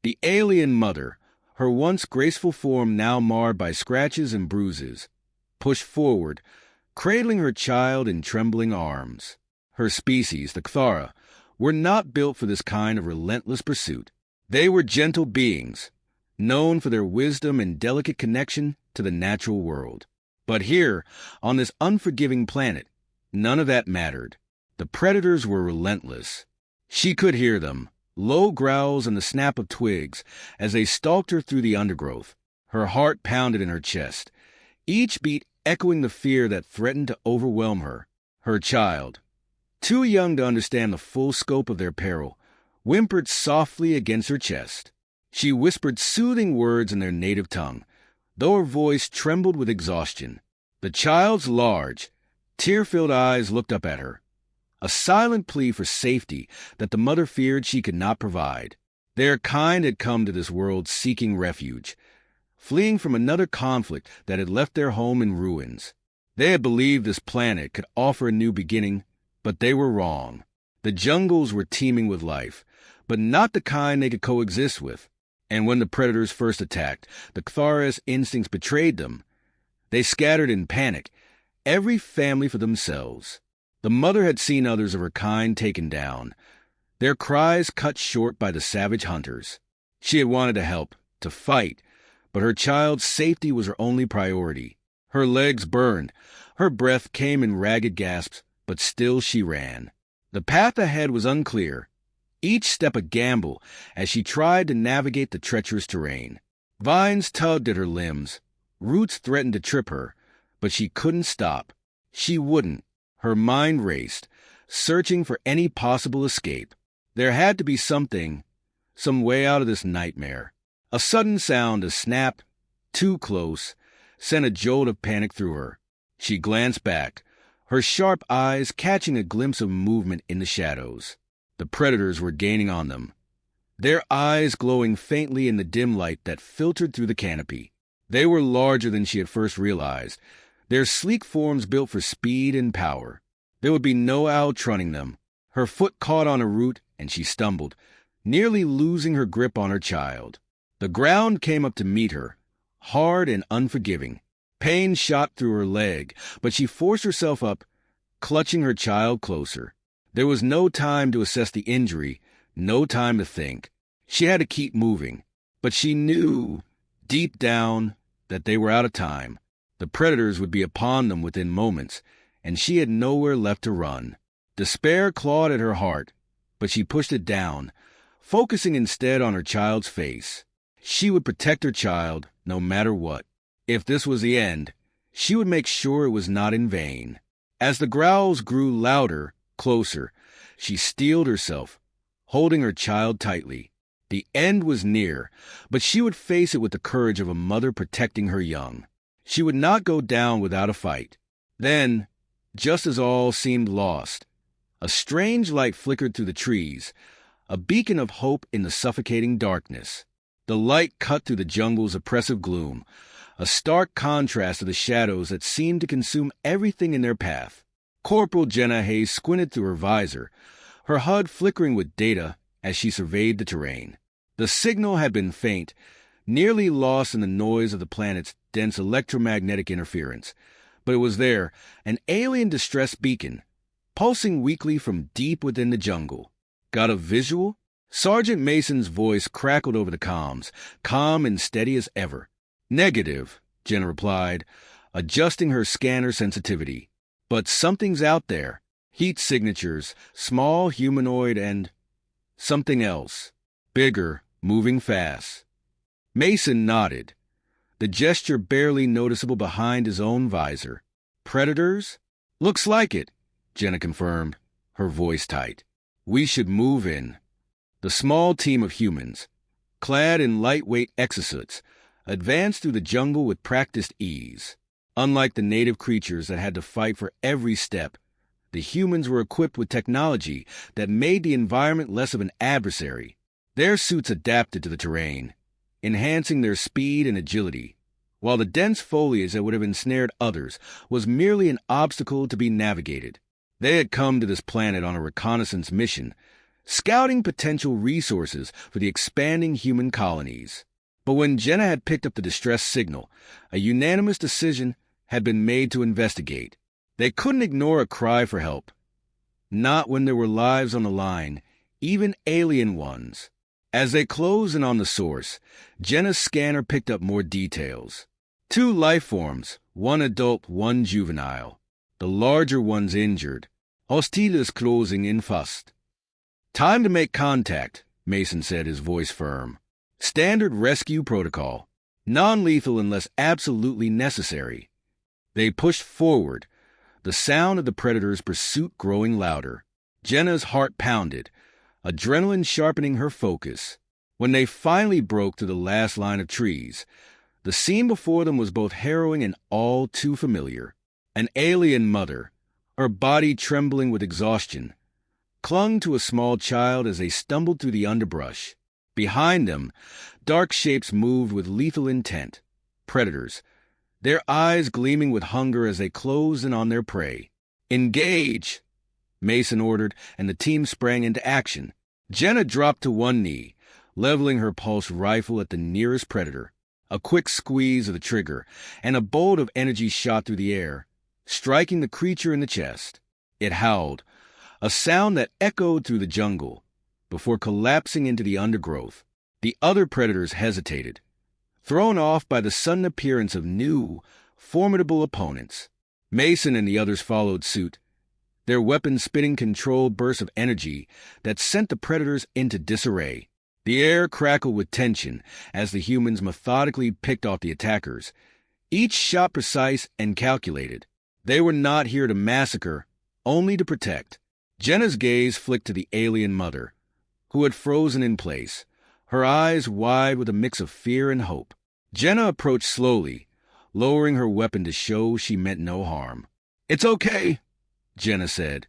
The alien mother, her once graceful form now marred by scratches and bruises, pushed forward, cradling her child in trembling arms. Her species, the Kthara, were not built for this kind of relentless pursuit. They were gentle beings, known for their wisdom and delicate connection to the natural world. But here, on this unforgiving planet, none of that mattered. The predators were relentless. She could hear them, low growls and the snap of twigs, as they stalked her through the undergrowth. Her heart pounded in her chest, each beat echoing the fear that threatened to overwhelm her. Her child, too young to understand the full scope of their peril, whimpered softly against her chest. She whispered soothing words in their native tongue, though her voice trembled with exhaustion. The child's large, tear-filled eyes looked up at her, a silent plea for safety that the mother feared she could not provide. Their kind had come to this world seeking refuge, fleeing from another conflict that had left their home in ruins. They had believed this planet could offer a new beginning, but they were wrong. The jungles were teeming with life, but not the kind they could coexist with. And when the predators first attacked, the Kthara's instincts betrayed them. They scattered in panic, every family for themselves. The mother had seen others of her kind taken down, their cries cut short by the savage hunters. She had wanted to help, to fight, but her child's safety was her only priority. Her legs burned, her breath came in ragged gasps, but still she ran. The path ahead was unclear, each step a gamble as she tried to navigate the treacherous terrain. Vines tugged at her limbs, roots threatened to trip her, but she couldn't stop. She wouldn't. Her mind raced, searching for any possible escape. There had to be something, some way out of this nightmare. A sudden sound, a snap, too close, sent a jolt of panic through her. She glanced back, her sharp eyes catching a glimpse of movement in the shadows. The predators were gaining on them, their eyes glowing faintly in the dim light that filtered through the canopy. They were larger than she had first realized, their sleek forms built for speed and power. There would be no outrunning them. Her foot caught on a root, and she stumbled, nearly losing her grip on her child. The ground came up to meet her, hard and unforgiving. Pain shot through her leg, but she forced herself up, clutching her child closer. There was no time to assess the injury, no time to think. She had to keep moving, but she knew, deep down, that they were out of time. The predators would be upon them within moments, and she had nowhere left to run. Despair clawed at her heart, but she pushed it down, focusing instead on her child's face. She would protect her child, no matter what. If this was the end, she would make sure it was not in vain. As the growls grew louder, closer, she steeled herself, holding her child tightly. The end was near, but she would face it with the courage of a mother protecting her young. She would not go down without a fight. Then, just as all seemed lost, a strange light flickered through the trees, a beacon of hope in the suffocating darkness. The light cut through the jungle's oppressive gloom, a stark contrast to the shadows that seemed to consume everything in their path. Corporal Jenna Hayes squinted through her visor, her HUD flickering with data as she surveyed the terrain. The signal had been faint, nearly lost in the noise of the planet's dense electromagnetic interference. But it was there, an alien distress beacon, pulsing weakly from deep within the jungle. Got a visual? Sergeant Mason's voice crackled over the comms, calm and steady as ever. Negative, Jenna replied, adjusting her scanner sensitivity. But something's out there. Heat signatures, small, humanoid, and something else. Bigger, moving fast. Mason nodded, the gesture barely noticeable behind his own visor. Predators? Looks like it, Jenna confirmed, her voice tight. We should move in. The small team of humans, clad in lightweight exosuits, advanced through the jungle with practiced ease. Unlike the native creatures that had to fight for every step, the humans were equipped with technology that made the environment less of an adversary. Their suits adapted to the terrain, enhancing their speed and agility, while the dense foliage that would have ensnared others was merely an obstacle to be navigated. They had come to this planet on a reconnaissance mission, scouting potential resources for the expanding human colonies. But when Jenna had picked up the distress signal, a unanimous decision had been made to investigate. They couldn't ignore a cry for help. Not when there were lives on the line, even alien ones. As they closed in on the source, Jenna's scanner picked up more details. 2 life forms, one adult, one juvenile. The larger one's injured. Hostiles closing in fast. Time to make contact, Mason said, his voice firm. Standard rescue protocol. Non-lethal unless absolutely necessary. They pushed forward, the sound of the predator's pursuit growing louder. Jenna's heart pounded, adrenaline sharpening her focus. When they finally broke through the last line of trees, the scene before them was both harrowing and all too familiar. An alien mother, her body trembling with exhaustion, clung to a small child as they stumbled through the underbrush. Behind them, dark shapes moved with lethal intent. Predators, their eyes gleaming with hunger as they closed in on their prey. "Engage!" Mason ordered, and the team sprang into action. Jenna dropped to one knee, leveling her pulse rifle at the nearest predator. A quick squeeze of the trigger, and a bolt of energy shot through the air, striking the creature in the chest. It howled, a sound that echoed through the jungle, before collapsing into the undergrowth. The other predators hesitated, thrown off by the sudden appearance of new, formidable opponents. Mason and the others followed suit, their weapons spitting controlled bursts of energy that sent the predators into disarray. The air crackled with tension as the humans methodically picked off the attackers, each shot precise and calculated. They were not here to massacre, only to protect. Jenna's gaze flicked to the alien mother, who had frozen in place, her eyes wide with a mix of fear and hope. Jenna approached slowly, lowering her weapon to show she meant no harm. "It's okay," Jenna said,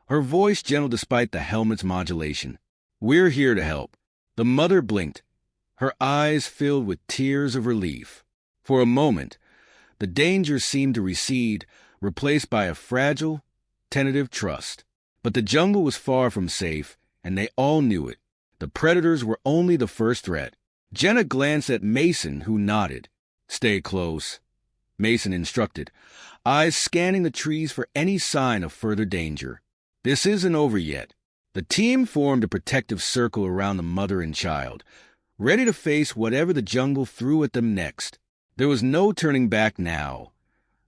her voice gentle despite the helmet's modulation. "We're here to help." The mother blinked, her eyes filled with tears of relief. For a moment, the danger seemed to recede, replaced by a fragile, tentative trust. But the jungle was far from safe, and they all knew it. The predators were only the first threat. Jenna glanced at Mason, who nodded. "Stay close," Mason instructed, eyes scanning the trees for any sign of further danger. "This isn't over yet." The team formed a protective circle around the mother and child, ready to face whatever the jungle threw at them next. There was no turning back now.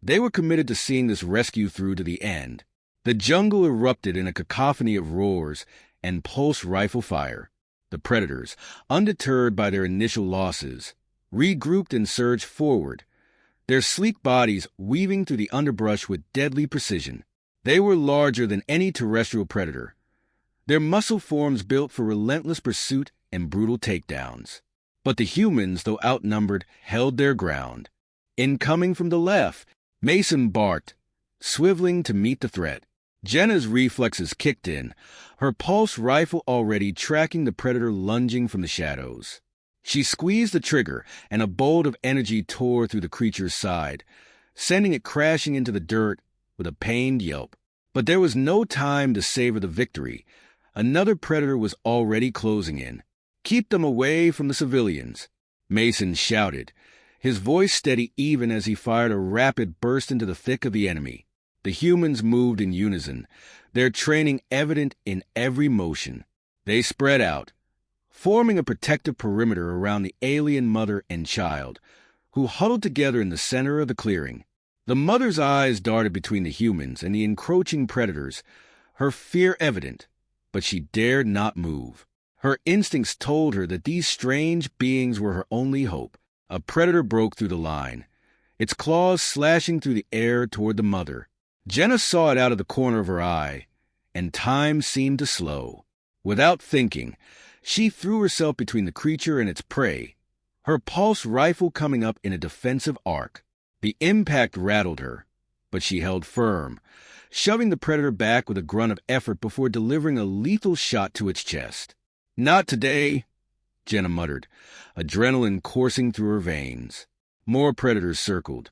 They were committed to seeing this rescue through to the end. The jungle erupted in a cacophony of roars and pulse rifle fire. The predators, undeterred by their initial losses, regrouped and surged forward, their sleek bodies weaving through the underbrush with deadly precision. They were larger than any terrestrial predator, their muscle forms built for relentless pursuit and brutal takedowns. But the humans, though outnumbered, held their ground. Incoming from the left, Mason barked, swiveling to meet the threat. Jenna's reflexes kicked in, her pulse rifle already tracking the predator lunging from the shadows. She squeezed the trigger, and a bolt of energy tore through the creature's side, sending it crashing into the dirt with a pained yelp. But there was no time to savor the victory. Another predator was already closing in. "Keep them away from the civilians," Mason shouted, his voice steady even as he fired a rapid burst into the thick of the enemy. The humans moved in unison, their training evident in every motion. They spread out, forming a protective perimeter around the alien mother and child, who huddled together in the center of the clearing. The mother's eyes darted between the humans and the encroaching predators, her fear evident, but she dared not move. Her instincts told her that these strange beings were her only hope. A predator broke through the line, its claws slashing through the air toward the mother. Jenna saw it out of the corner of her eye, and time seemed to slow. Without thinking, she threw herself between the creature and its prey, her pulse rifle coming up in a defensive arc. The impact rattled her, but she held firm, shoving the predator back with a grunt of effort before delivering a lethal shot to its chest. "Not today," Jenna muttered, adrenaline coursing through her veins. More predators circled,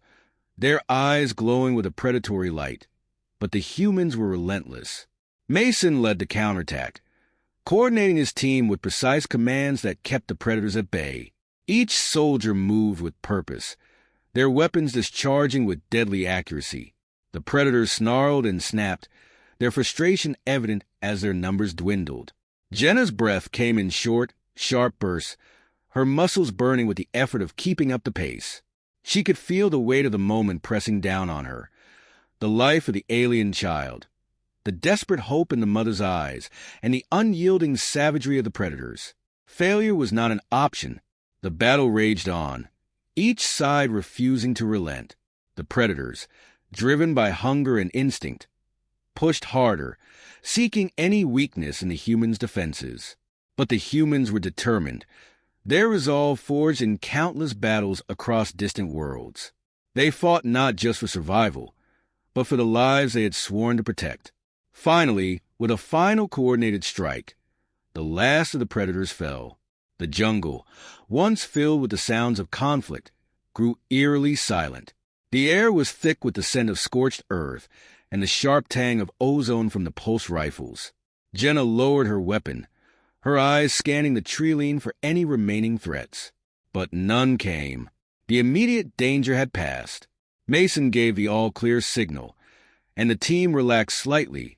their eyes glowing with a predatory light, but the humans were relentless. Mason led the counterattack, coordinating his team with precise commands that kept the predators at bay. Each soldier moved with purpose, their weapons discharging with deadly accuracy. The predators snarled and snapped, their frustration evident as their numbers dwindled. Jenna's breath came in short, sharp bursts, her muscles burning with the effort of keeping up the pace. She could feel the weight of the moment pressing down on her, the life of the alien child, the desperate hope in the mother's eyes, and the unyielding savagery of the predators. Failure was not an option. The battle raged on, each side refusing to relent. The predators, driven by hunger and instinct, pushed harder, seeking any weakness in the humans' defenses. But the humans were determined, their resolve forged in countless battles across distant worlds. They fought not just for survival, but for the lives they had sworn to protect. Finally, with a final coordinated strike, the last of the predators fell. The jungle, once filled with the sounds of conflict, grew eerily silent. The air was thick with the scent of scorched earth and the sharp tang of ozone from the pulse rifles. Jenna lowered her weapon, her eyes scanning the tree for any remaining threats. But none came. The immediate danger had passed. Mason gave the all-clear signal, and the team relaxed slightly,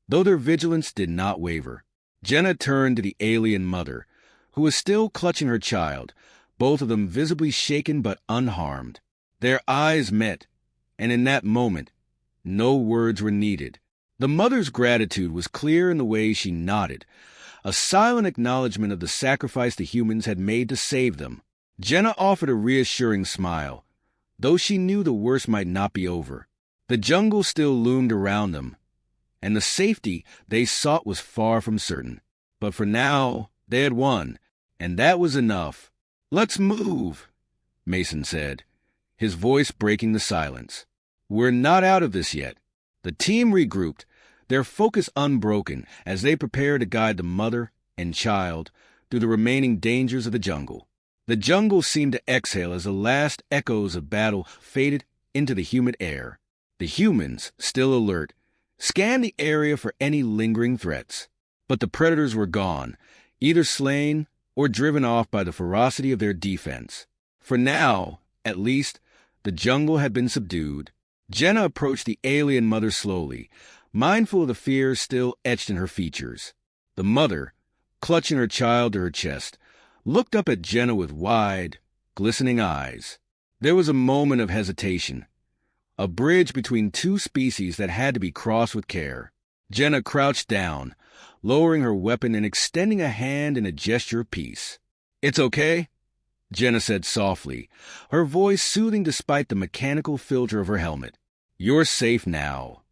though their vigilance did not waver. Jenna turned to the alien mother, who was still clutching her child, both of them visibly shaken but unharmed. Their eyes met, and in that moment, no words were needed. The mother's gratitude was clear in the way she nodded, a silent acknowledgement of the sacrifice the humans had made to save them. Jenna offered a reassuring smile, though she knew the worst might not be over. The jungle still loomed around them, and the safety they sought was far from certain. But for now, they had won, and that was enough. "Let's move," Mason said, his voice breaking the silence. "We're not out of this yet." The team regrouped, their focus unbroken as they prepared to guide the mother and child through the remaining dangers of the jungle. The jungle seemed to exhale as the last echoes of battle faded into the humid air. The humans, still alert, scanned the area for any lingering threats. But the predators were gone, either slain or driven off by the ferocity of their defense. For now, at least, the jungle had been subdued. Jenna approached the alien mother slowly, mindful of the fear still etched in her features. The mother, clutching her child to her chest, looked up at Jenna with wide, glistening eyes. There was a moment of hesitation, a bridge between two species that had to be crossed with care. Jenna crouched down, lowering her weapon and extending a hand in a gesture of peace. "It's okay," Jenna said softly, her voice soothing despite the mechanical filter of her helmet. "You're safe now."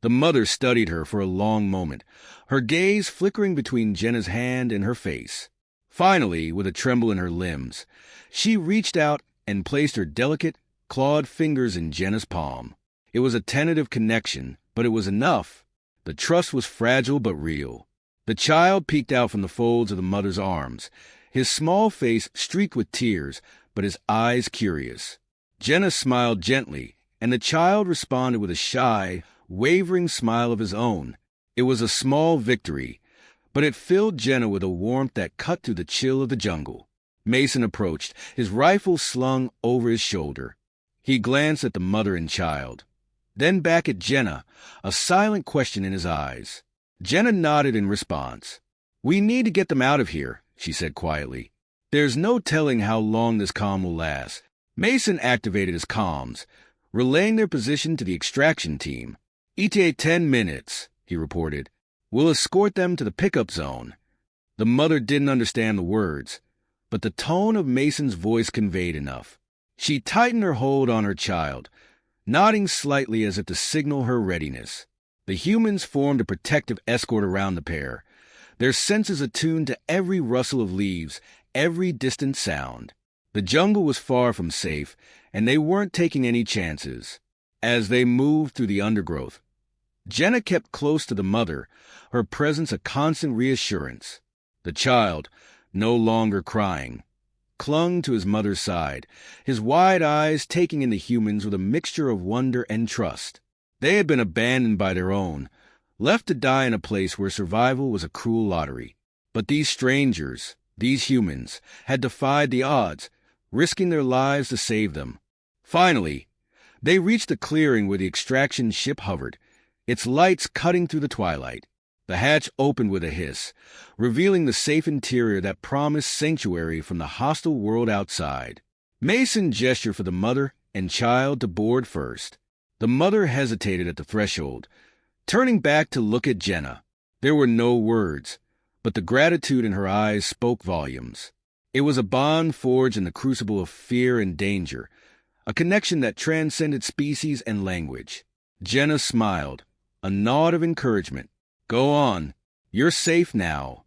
The mother studied her for a long moment, her gaze flickering between Jenna's hand and her face. Finally, with a tremble in her limbs, she reached out and placed her delicate, clawed fingers in Jenna's palm. It was a tentative connection, but it was enough. The trust was fragile but real. The child peeked out from the folds of the mother's arms, his small face streaked with tears, but his eyes curious. Jenna smiled gently, and the child responded with a shy, wavering smile of his own. It was a small victory, but it filled Jenna with a warmth that cut through the chill of the jungle. Mason approached, his rifle slung over his shoulder. He glanced at the mother and child, then back at Jenna, a silent question in his eyes. Jenna nodded in response. "We need to get them out of here," she said quietly. "There's no telling how long this calm will last." Mason activated his comms, relaying their position to the extraction team. "ETA 10 minutes, he reported. "We'll escort them to the pickup zone." The mother didn't understand the words, but the tone of Mason's voice conveyed enough. She tightened her hold on her child, nodding slightly as if to signal her readiness. The humans formed a protective escort around the pair, their senses attuned to every rustle of leaves, every distant sound. The jungle was far from safe, and they weren't taking any chances. As they moved through the undergrowth, Jenna kept close to the mother, her presence a constant reassurance. The child, no longer crying, clung to his mother's side, his wide eyes taking in the humans with a mixture of wonder and trust. They had been abandoned by their own, left to die in a place where survival was a cruel lottery. But these strangers, these humans, had defied the odds, risking their lives to save them. Finally, they reached the clearing where the extraction ship hovered, its lights cutting through the twilight. The hatch opened with a hiss, revealing the safe interior that promised sanctuary from the hostile world outside. Mason gestured for the mother and child to board first. The mother hesitated at the threshold, turning back to look at Jenna. There were no words, but the gratitude in her eyes spoke volumes. It was a bond forged in the crucible of fear and danger, a connection that transcended species and language. Jenna smiled, a nod of encouragement. Go on. You're safe now.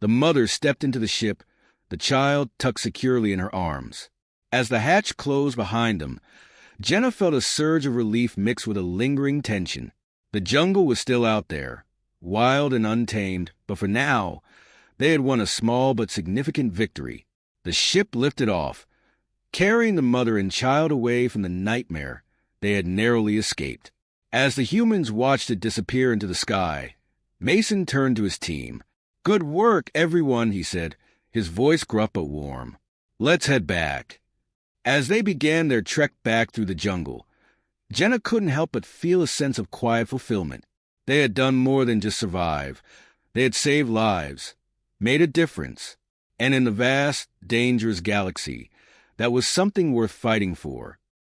The mother stepped into the ship, the child tucked securely in her arms. As the hatch closed behind them, Jenna felt a surge of relief mixed with a lingering tension. The jungle was still out there, wild and untamed, but for now, they had won a small but significant victory. The ship lifted off, carrying the mother and child away from the nightmare they had narrowly escaped. As the humans watched it disappear into the sky, Mason turned to his team. "Good work, everyone," he said, his voice gruff but warm. "Let's head back." As they began their trek back through the jungle, Jenna couldn't help but feel a sense of quiet fulfillment. They had done more than just survive. They had saved lives, made a difference, and in the vast, dangerous galaxy, that was something worth fighting for.